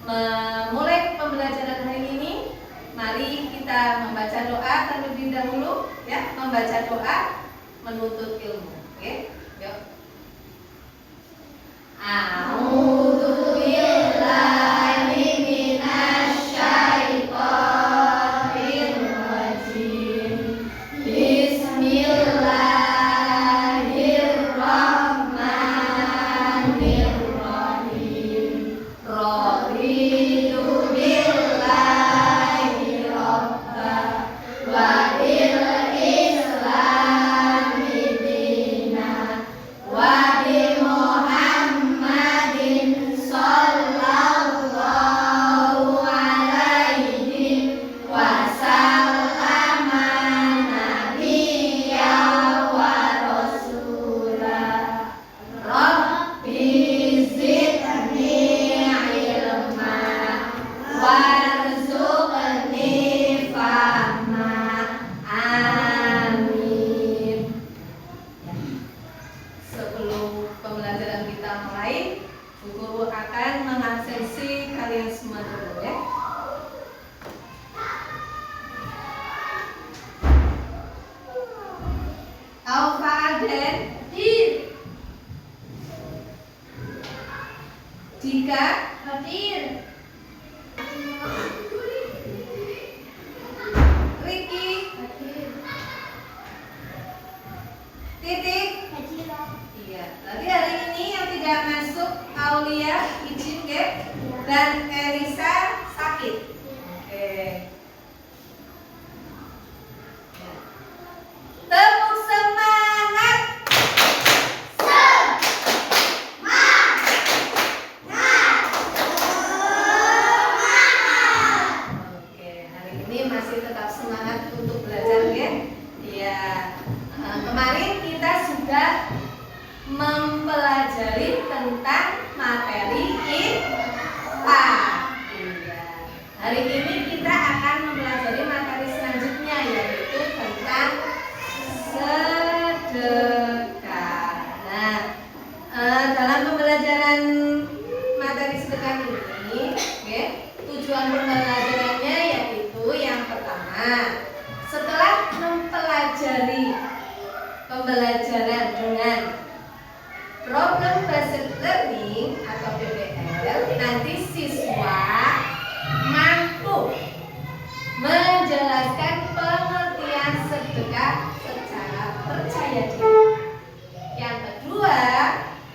memulai pembelajaran hari ini, mari kita membaca doa terlebih dahulu, ya, membaca doa menuntut ilmu. Oke, yuk. A'udzu billahi minasyaitonir rajim. Bismillahirrahmanirrahim. Raditu billahi rabba wa bil islami dina wa bi Muhammadin sallallahu alaihi wasallama nabiyya wa rasulah. Rabbi zidni ilma warzuqni fahma. Amin. Sebelum pembelajaran kita mulai, Bu Guru akan mengabsensi kalian semua dulu, ya. Al-Fa'aden Dika hadir. Riki hadir. Titik iya. Tadi hari ini yang tidak masuk Aulia izin, ke? Dan Elisa sakit. Oke. Ya. Tepuk semangat. Oke, hari ini masih tetap semangat untuk belajar, ya. Ya, kemarin kita sudah mempelajari tentang materi IPA. Iya. Hari ini kita akan mempelajari materi selanjutnya, yaitu tentang sedekah. Nah, dalam pembelajaran materi sedekah ini, oke, tujuan pembelajarannya yaitu yang pertama, setelah mempelajari pembelajaran dengan problem based learning atau PBL, nanti siswa mampu menjelaskan pengertian sedekah secara percaya diri. Yang kedua,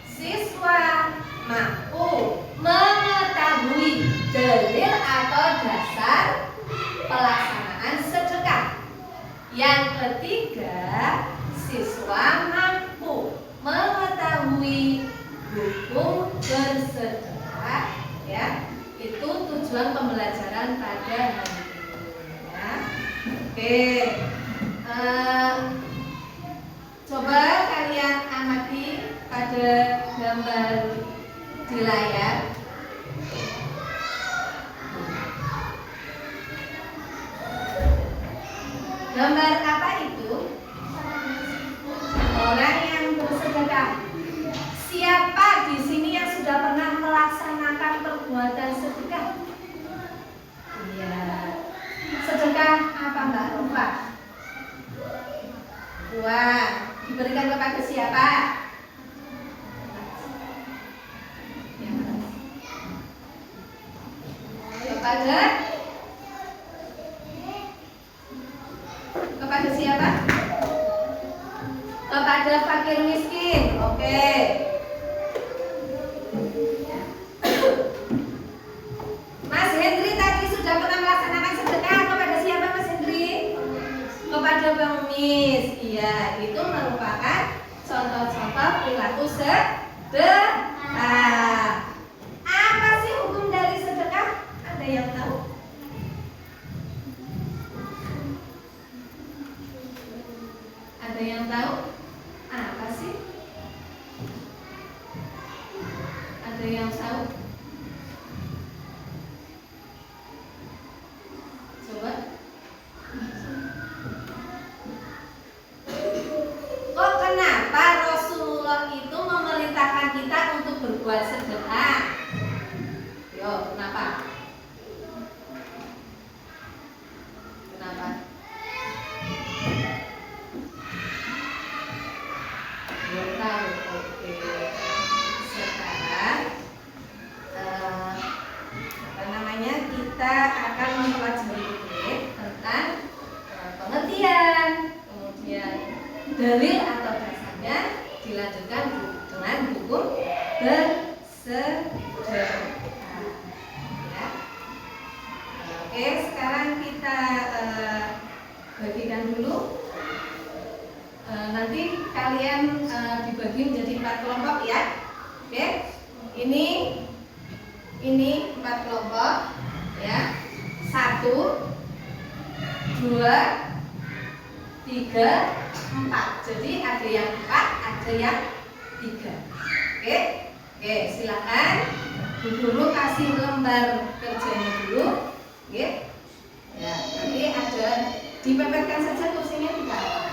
siswa mampu mengetahui dalil atau dasar pelaksanaan sedekah. Yang ketiga, siswa mampu mengetahui hukum bersedekah, ya. Itu tujuan pembelajaran pada hari ini, ya. Oke. Coba kalian amati pada gambar di layar. Gambar apa itu? Orang yang bersedekah. Siapa di sini yang sudah pernah melaksanakan perbuatan sedekah? Iya. Sedekah apa, Mbak Rufa? Wah, diberikan kepada siapa? Kepada siapa? Kepada fakir miskin. Oke. Mas Hendri tadi sudah pernah melaksanakan sedekah kepada siapa, Mas Hendri? Kepada pengemis. Iya, itu merupakan contoh-contoh perilaku sedekah. Apa sih hukum dari sedekah? Ada yang tahu? Ada yang tahu? Apa sih? Ada yang tahu? Coba. Kok kenapa Rasulullah itu memerintahkan kita akan mempelajari tentang pengertian, kemudian dalil atau dasarnya, dilanjutkan dengan hukum bersedekah. Ya. Oke, sekarang kita bagikan dulu. Nanti kalian dibagi menjadi 4 kelompok ya. Oke, ini 4 kelompok ya. 1, 2, 3, 4. Jadi ada yang 4, ada yang 3. Oke, silakan Bu Guru kasih lembar kerjanya dulu. Oke. Ya, nanti ada dipepetkan saja kursinya tidak apa.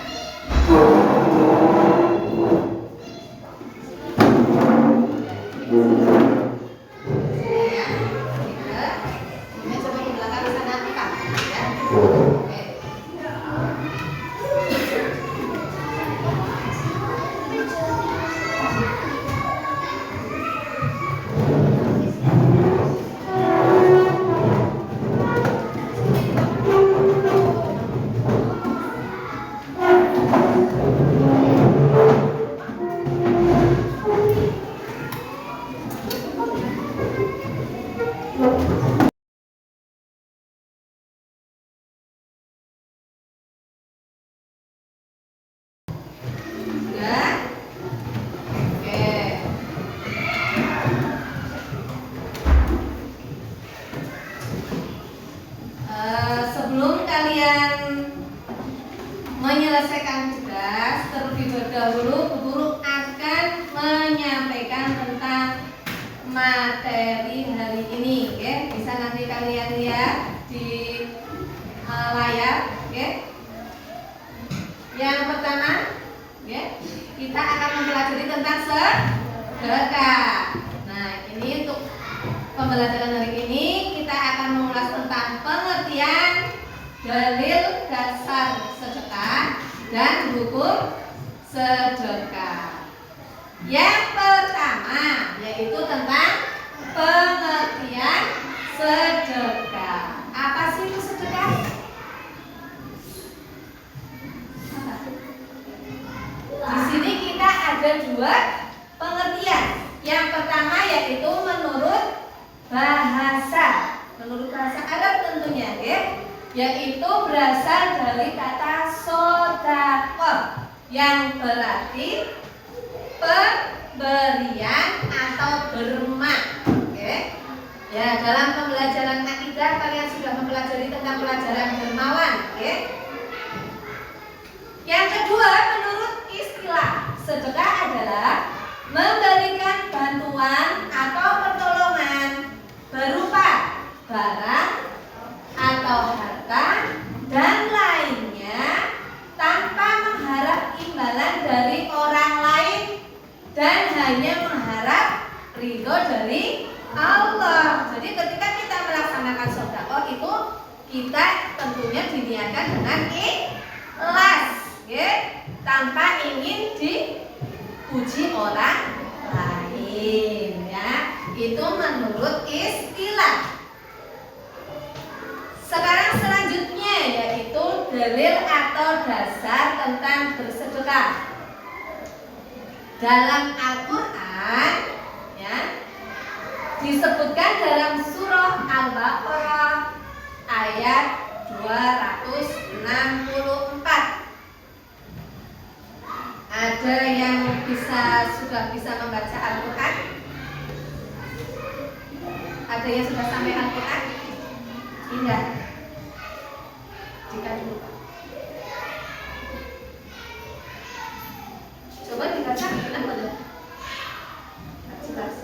Sebelum kalian menyelesaikan tugas, terlebih dahulu Bu Guru akan menyampaikan tentang materi hari ini. Oke, bisa nanti kalian lihat di layar. Oke. Yang pertama, oke, kita akan mempelajari tentang sedekah. Nah, ini untuk pembelajaran hari ini kita akan mengulas tentang pengertian, dalil dasar sedekah, dan hukum sedekah. Yang pertama yaitu tentang pengertian sedekah. Apa sih itu sedekah? Di sini kita ada 2 pengertian. Yang pertama yaitu menurut bahasa Arab tentunya, ya, yaitu berasal dari kata sodakoh yang berarti pemberian atau bermak. Oke. Ya, dalam pembelajaran akidah kalian sudah mempelajari tentang pelajaran dermawan. Oke. Yang kedua, menurut istilah sedekah adalah memberikan bantuan atau pertolongan berupa barang atau harta dan lainnya tanpa mengharap imbalan dari orang lain dan hanya mengharap ridho dari Allah. Jadi ketika kita melaksanakan sedekah itu kita tentunya diniatkan dengan ikhlas, ya, tanpa ingin dipuji orang lain, ya. Itu menurut istilah. Sekarang selanjutnya yaitu dalil atau dasar tentang bersedekah. Dalam Al-Quran, ya, disebutkan dalam surah Al-Baqarah ayat 264. Ada yang sudah bisa membaca Al-Quran? Ada yang sudah sampai Al-Quran? Indah. Jika dulu. Coba dibaca, kenapa tuh? Jelas.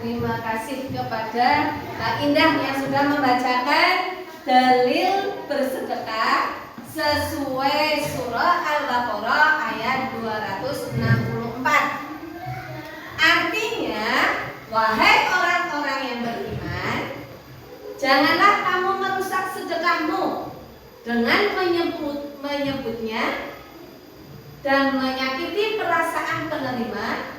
terima kasih kepada Kak Indah yang sudah membacakan dalil bersedekah sesuai surah Al-Baqarah ayat 264. Artinya, wahai orang-orang yang beriman, janganlah kamu merusak sedekahmu dengan menyebutnya dan menyakiti perasaan penerima,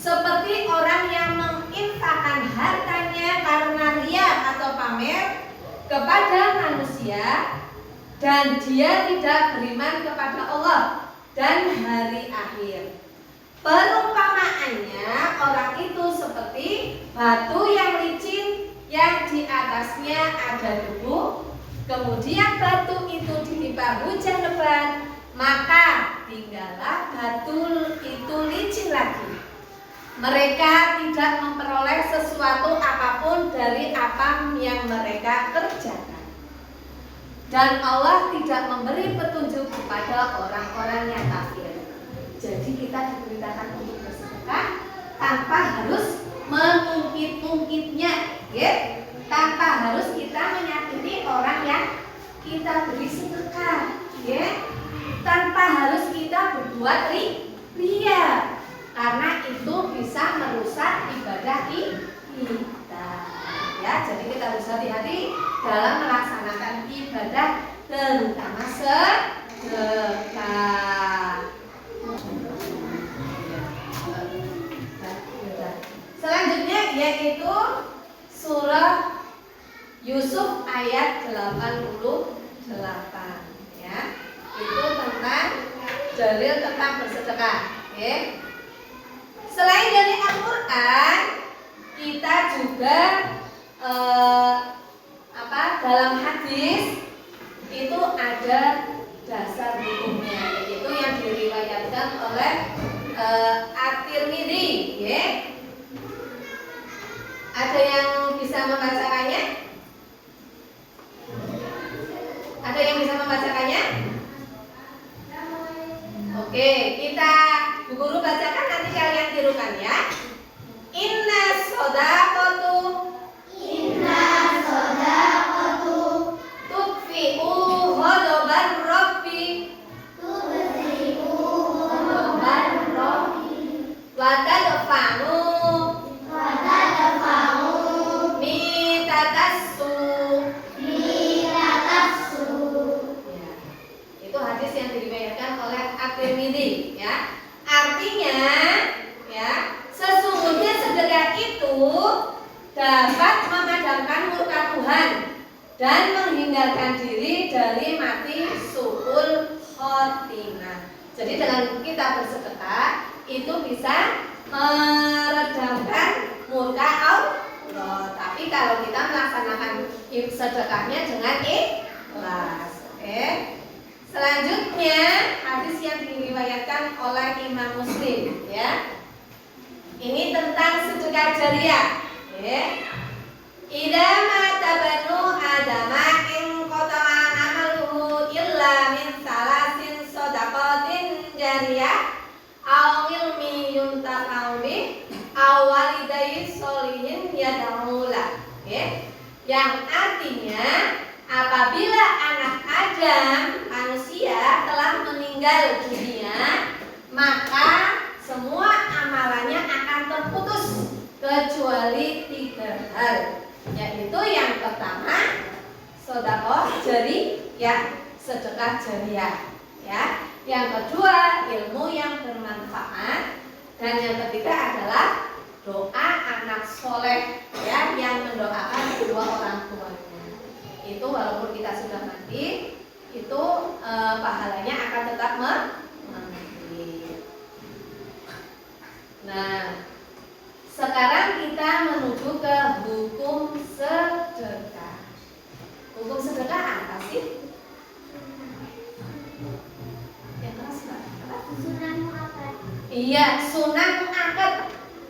seperti orang yang menginfakkan hartanya karena riya atau pamer kepada manusia dan dia tidak beriman kepada Allah dan hari akhir. Perumpamaannya orang itu seperti batu yang licin yang di atasnya ada debu, kemudian batu itu ditimpa hujan lebat, maka tinggallah batu itu licin lagi. Mereka tidak memperoleh sesuatu apapun dari apa yang mereka kerjakan. Dan Allah tidak memberi petunjuk kepada orang-orang yang kafir. Jadi kita diperintahkan untuk bersedekah tanpa harus mengungkit-ungkitnya, ya? Tanpa harus kita menyakiti orang yang kita beri sedekah, ya? Tanpa harus kita berbuat riya, karena itu bisa merusak ibadah kita, ya. Jadi kita harus hati-hati dalam melaksanakan ibadah, terutama sedekah. Selanjutnya yaitu surah Yusuf ayat 88, ya. Itu tentang dalil tentang bersedekah, ya. Selain dari Al-Quran, kita juga dalam hadis itu ada dasar hukumnya, yaitu yang diriwayatkan oleh At-Tirmidzi, ya. Ada yang bisa membacakannya? Ada yang bisa membacakannya? Oke, kita Bu Guru bacakan, nanti kalian tirukan, ya. Inna sodaqatu tudfi'u ghadaban rabbi wa tadfa'u mitatassu. Ya, itu hadis yang diriwayatkan oleh At-Tirmidzi, ya. Artinya, ya, sesungguhnya sedekah itu dapat memadamkan murka Tuhan dan menghindarkan diri dari mati su'ul khotimah. Jadi dengan kita bersedekah itu bisa meredamkan murka Allah. Tapi kalau kita melaksanakan sedekahnya dengan ikhlas, oke. Selanjutnya hadis yang diriwayatkan oleh Imam Muslim, ya. Ini tentang sedekah jariyah, ya. Idza mata banu adama in qata'a amaluhu illa min salasin shadaqatin jariyah aw ilmi yuntafa'u bih aw walidayhi sholihin yad'u lah, ya. Yang artinya apabila anak Adam manusia telah meninggal dunia, maka semua amalannya akan terputus kecuali 3 hal, yaitu yang pertama sedekah jariyah, sedekah jariyah, ya. Yang kedua ilmu yang bermanfaat, dan yang ketiga adalah doa anak soleh, ya, yang mendoakan kedua orang tuanya. Itu walaupun kita sudah mati, itu pahalanya akan tetap mengalir. Nah, sekarang kita menuju ke hukum sedekah. Hukum sedekah apa sih? Yang keras apa? Sunnah mu'akkad. Iya, sunnah mu'akkad.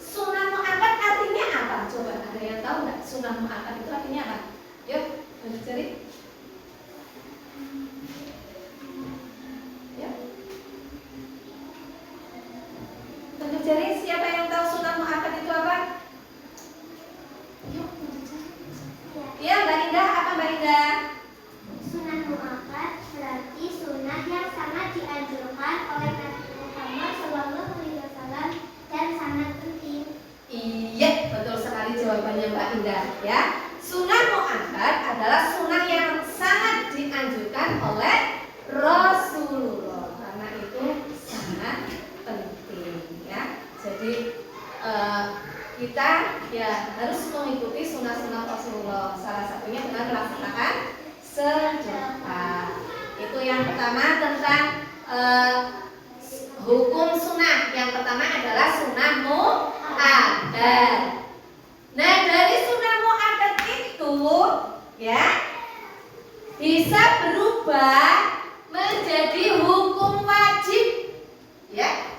Sunnah mu'akkad artinya apa? Coba ada yang tahu nggak? Sunnah mu'akkad itu artinya apa? Yuk, cari. Ya. Tunjuk jari, siapa yang tahu sunnah mu'akkad itu apa? jawabannya Mbak Indah ya. Sunnah muakkad adalah sunnah yang sangat dianjurkan oleh Rasulullah karena itu sangat penting ya. Jadi kita ya harus mengikuti sunnah-sunnah Rasulullah. Salah satunya dengan melaksanakan sedekah. Itu yang pertama tentang hukum sunnah. Yang pertama adalah sunnah muakkad. Nah, dari sunnah muakkad itu ya bisa berubah menjadi hukum wajib. Ya.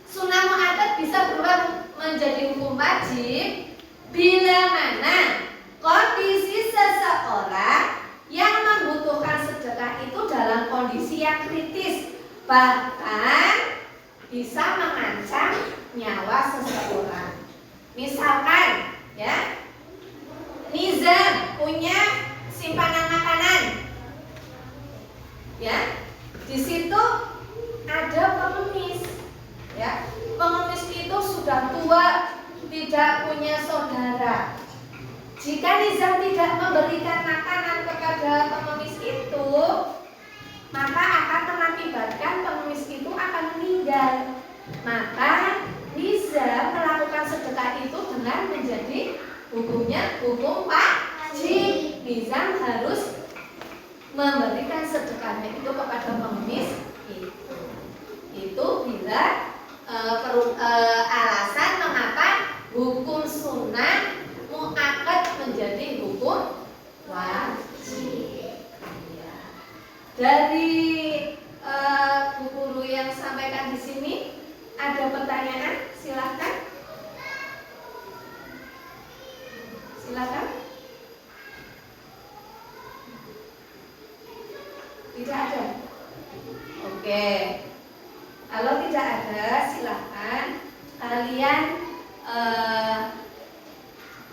Sunnah muakkad bisa berubah menjadi hukum wajib bila mana kondisi seseorang yang membutuhkan sedekah itu dalam kondisi yang kritis, bahkan bisa mengancam nyawa seseorang. Misalkan ya, Nizam punya simpanan makanan ya, di situ ada pengemis ya, pengemis itu sudah tua, tidak punya saudara. Jika Nizam tidak memberikan makanan kepada pengemis itu, maka akan mengakibatkan pengemis itu akan meninggal. Maka Nizam melakukan sedekah itu dengan menjadi hukumnya hukum wajib. Nizam harus memberikan sedekahnya itu kepada pengemis itu. Itu bila alasan mengapa hukum sunnah muakkad menjadi hukum wajib. Ya. Dari Bu Guru yang sampaikan di sini ada pertanyaan? Silakan. Silakan. Tidak ada. Oke. Kalau tidak ada, silakan kalian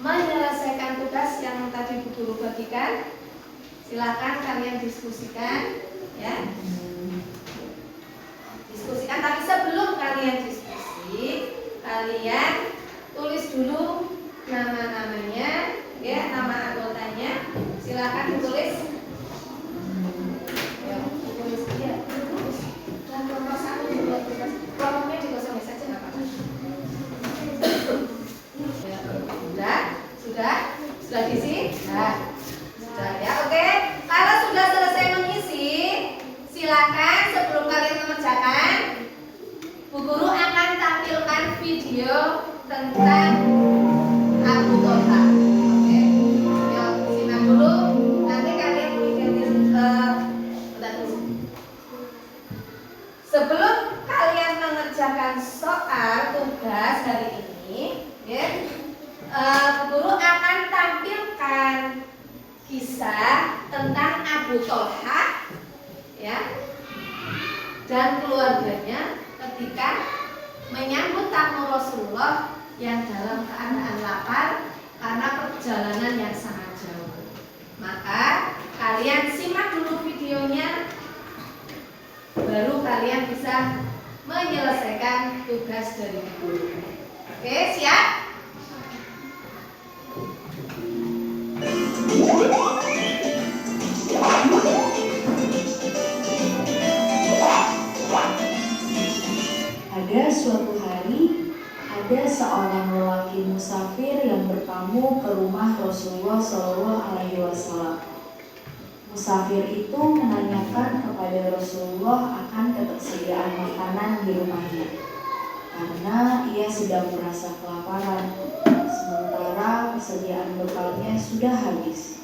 menyelesaikan tugas yang tadi Bu Guru bagikan. Silakan kalian diskusikan, ya. Diskusikan. Tapi sebelum kalian diskusi, kalian tulis dulu nama-namanya, ya, nama anggotanya. Silakan ditulis. Ya, ditulis dia. Dan kelompok 1, 2, 3, kelompoknya dikosongin saja nggak apa-apa. Ya, sudah diisi? Nah, sudah ya, oke. Kalau sudah selesai mengisi, silakan sebelum kalian mengerjakan, Bu Guru akan tampilkan video tentang Abu Thalha. Oke, yuk simak dulu. Nanti kalian sebelum kalian mengerjakan soal tugas hari ini, ya, Bu Guru akan tampilkan kisah tentang Abu Thalha, ya, dan keluarganya ketika menyambut tamu Rasulullah yang dalam keadaan lapar karena perjalanan yang sangat jauh. Maka kalian simak dulu videonya, baru kalian bisa menyelesaikan tugas dari guru. Oke, siap? Pada suatu hari, ada seorang lelaki musafir yang bertamu ke rumah Rasulullah SAW. Musafir itu menanyakan kepada Rasulullah akan ketersediaan makanan di rumahnya, karena ia sedang merasa kelaparan, sementara persediaan bekalnya sudah habis.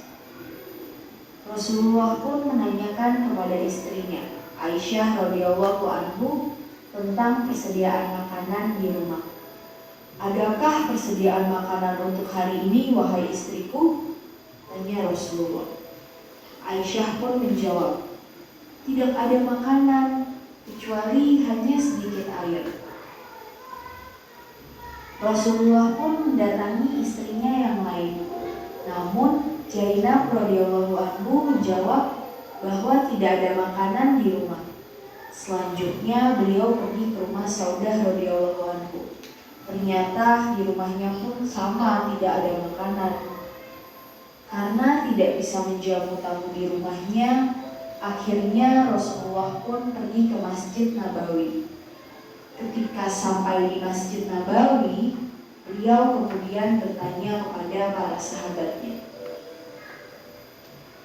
Rasulullah pun menanyakan kepada istrinya, Aisyah radhiyallahu anhu, tentang persediaan makanan di rumah. Adakah persediaan makanan untuk hari ini, wahai istriku? Tanya Rasulullah. Aisyah pun menjawab, tidak ada makanan kecuali hanya sedikit air. Rasulullah pun mendatangi istrinya yang lain. Namun Zainab radhiyallahu anhu menjawab bahwa tidak ada makanan di rumah. Selanjutnya beliau pergi ke rumah Saudah radhiyallahu anhu. Ternyata di rumahnya pun sama, tidak ada makanan. Karena tidak bisa menjamu tamu di rumahnya, akhirnya Rasulullah pun pergi ke Masjid Nabawi. Ketika sampai di Masjid Nabawi, beliau kemudian bertanya kepada para sahabatnya,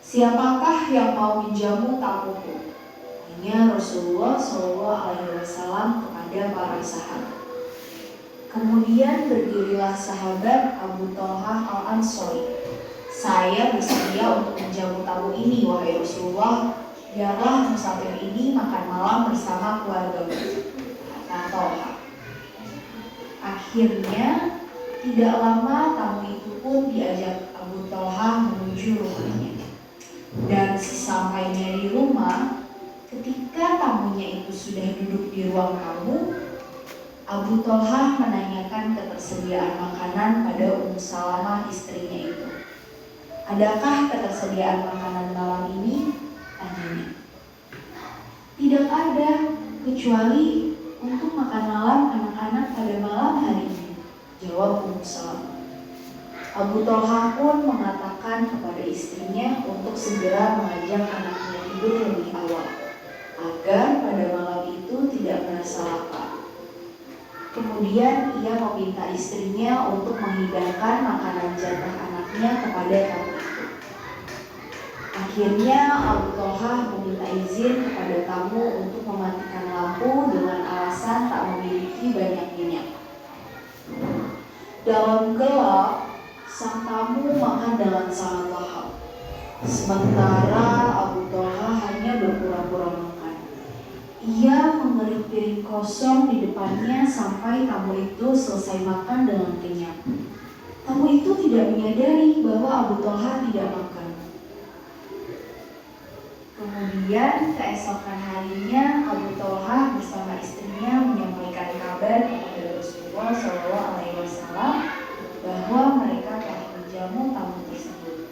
"Siapakah yang mau menjamu tamuku?" Tanya Rasulullah SAW kepada para sahabat. Kemudian berdirilah sahabat Abu Thalhah Al-Ansari. "Saya bersedia untuk menjamu tamu ini, wahai Rasulullah. Biarlah musafir ini makan malam bersama keluargamu," kata Thalhah. Akhirnya tidak lama tamu itu pun diajak Abu Thalhah menuju rumahnya. Dan sesampainya di rumah, ketika tamunya itu sudah duduk di ruang tamu, Abu Thalhah menanyakan ketersediaan makanan pada Ummu Salamah, istrinya itu. "Adakah ketersediaan makanan malam ini?" tanyanya. "Tidak ada, kecuali untuk makan malam anak-anak pada malam hari ini," jawab Ummu Salamah. Abu Thalhah pun mengatakan kepada istrinya untuk segera mengajak anaknya tidur lebih awal, agar pada malam itu tidak merasa lapar. Kemudian ia meminta istrinya untuk menghidangkan makanan jatah anaknya kepada tamu itu. Akhirnya Abu Thalhah meminta izin kepada tamu untuk mematikan lampu dengan alasan tak memiliki banyak minyak. Dalam gelap, sang tamu makan dengan sangat lahap. Sementara Abu Thalhah hanya berpura-pura makan. Ia mengerik piring kosong di depannya sampai tamu itu selesai makan dengan kenyang. Tamu itu tidak menyadari bahwa Abu Thalhah tidak makan. Kemudian keesokan harinya Abu Thalhah bersama istrinya menyampaikan kabar kepada Rasulullah SAW bahwa mereka telah menjamu tamu tersebut.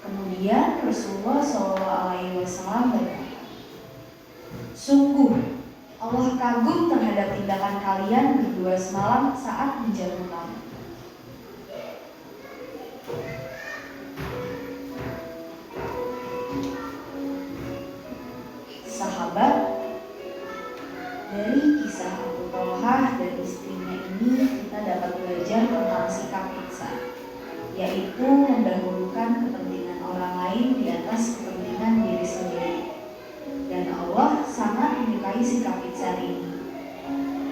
Kemudian Rasulullah SAW berkata, "Sungguh Allah kagum terhadap tindakan kalian berdua semalam saat menjamu tamu." Sahabat, dari kisah Abu Thalhah dan istrinya ini kita dapat belajar tentang sikap ihsan, yaitu mendahulukan kepentingan orang lain di atas kepentingan diri sendiri. Dan Allah sangat menyukai sikap ihsan ini.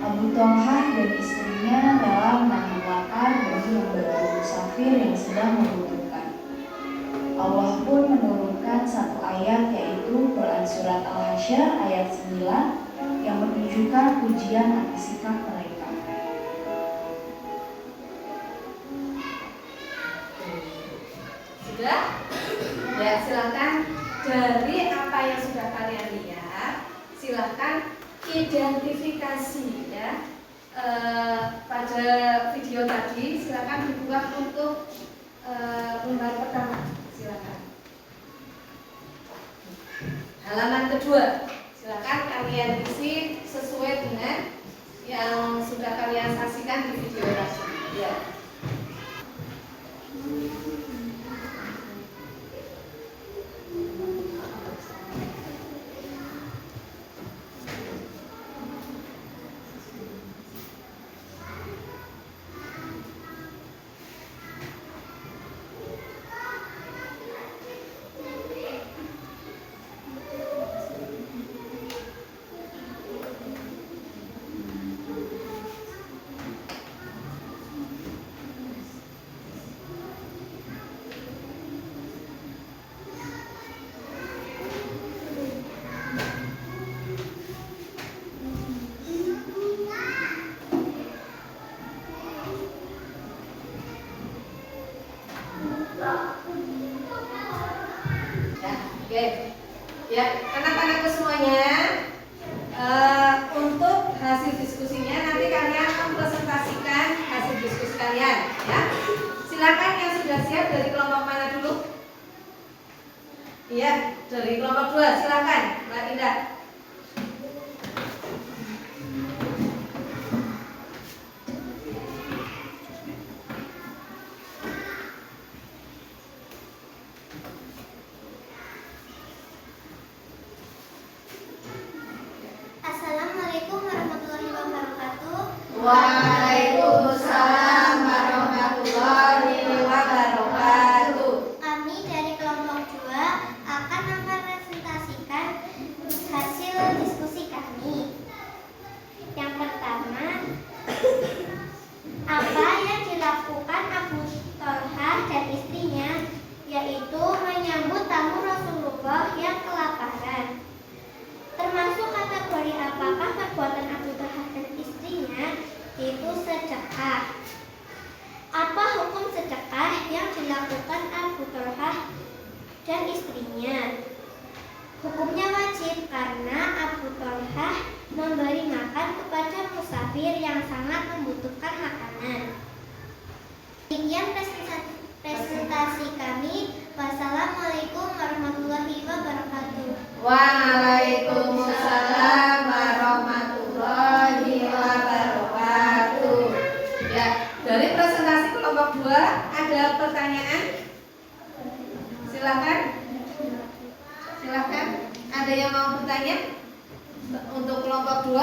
Abu Thalhah dan istrinya rela menahan lapar bagi membantu musafir yang sedang membutuhkan. Allah pun menurunkan satu ayat, yaitu Quran Surat Al-Hasyr ayat 9 yang menunjukkan pujian atas sikap mereka. Sudah? Ya, silakan dari apa yang sudah kalian lihat, silakan identifikasi ya. Pada video tadi silakan dibuka untuk lembar pertama. Silakan. Halaman kedua, silakan kalian isi sesuai dengan yang sudah kalian saksikan di video tadi. Ya. Oke, ya anak-anakku semuanya, untuk hasil diskusinya nanti kalian mempresentasikan hasil diskusi kalian, ya. Silakan yang sudah siap dari kelompok mana dulu? Iya, dari kelompok 2, silakan, Mbak Indah. Waalaikumsalam warahmatullahi wabarakatuh. Kami dari kelompok 2 akan mempresentasikan hasil diskusi kami. Yang pertama, apa yang dilakukan Abu Tholhah dan istrinya, yaitu menyambut tamu Rasulullah yang kelaparan. Termasuk kategori apakah perbuatan Abu Tholhah dan istrinya, yaitu sedekah. Apa hukum sedekah yang dilakukan Abu Tholhah dan istrinya? Hukumnya wajib karena Abu Tholhah memberi makan kepada musafir yang sangat membutuhkan makanan. Demikian presentasi kami. Wassalamualaikum warahmatullahi wabarakatuh. Waalaikumsalam warahmatullahi wabarakatuh. Ya, dari presentasi kelompok 2 ada pertanyaan? Silakan. Silakan. Ada yang mau bertanya untuk kelompok 2?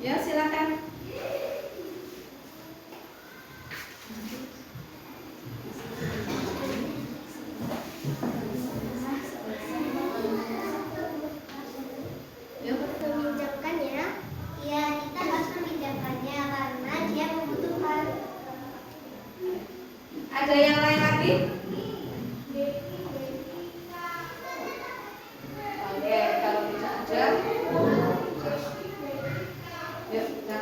Ya, silakan. Meminjamkannya, ya kita harus meminjamkannya karena dia membutuhkan. Ada yang lain lagi? Oke, kalau tidak ada, yuk kita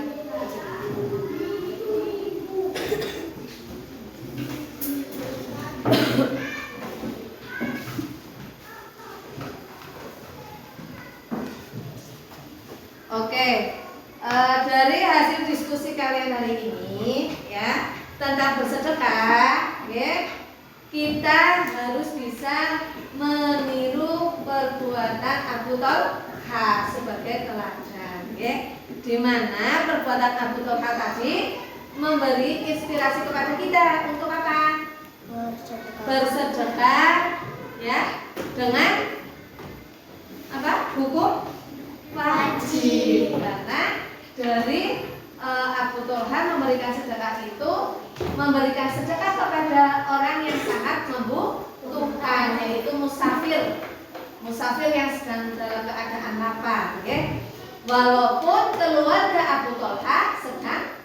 Oke, dari hasil diskusi kalian hari ini ya tentang bersedekah, ya, kita harus bisa meniru perbuatan Abu Tholhah sebagai teladan, ya, di mana perbuatan Abu Tholhah tadi memberi inspirasi kepada kita untuk apa? Bersedekah, ya, dengan apa? Hukum wajib, karena dari Abu Tholhah memberikan sedekah itu memberikan sedekah kepada orang yang sangat membutuhkan, yaitu musafir yang sedang dalam keadaan lapar, okay? Walaupun keluarga Abu Tholhah sedang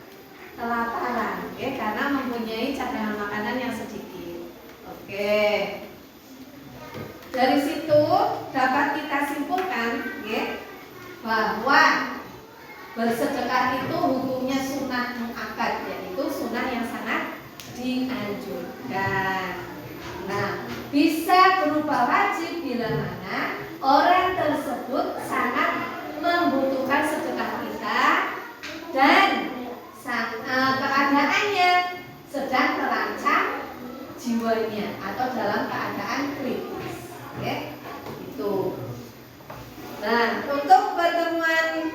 kelaparan, okay? Karena mempunyai cadangan makanan yang sedikit. Oke. Dari situ dapat kita simpulkan, okay, bahwa bersedekah itu hukumnya sunnah muakkad, yaitu sunnah yang sangat dianjurkan. Nah, bisa berupa wajib bila mana orang tersebut sangat membutuhkan sedekah kita dan keadaannya sedang terancam jiwanya atau dalam keadaan kritis, ya, itu. Nah, untuk pertemuan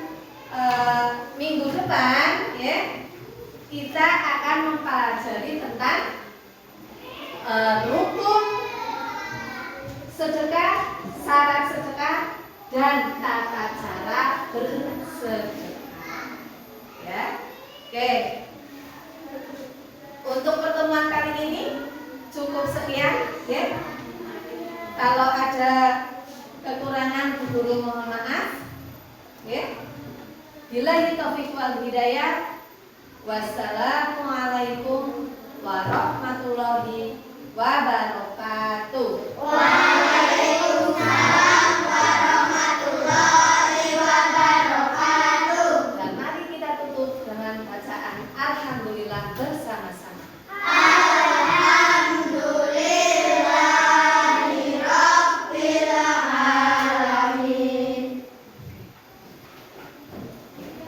minggu depan, ya, kita akan mempelajari tentang rukun sedekah, syarat sedekah, dan tata cara bersedekah. Ya, oke. Untuk pertemuan kali ini cukup sekian, ya. Kalau ada kekurangan, Bu Guru mohon maaf, ya. Billahi taufiq wal hidayah. Wassalamualaikum warahmatullahi wabarakatuh. Waalaikumsalam warahmatullahi wabarakatuh. Dan mari kita tutup dengan bacaan alhamdulillah bersama-sama. Alhamdulillahirabbil alamin.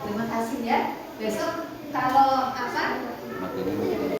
Terima kasih ya. Besok kalau apa?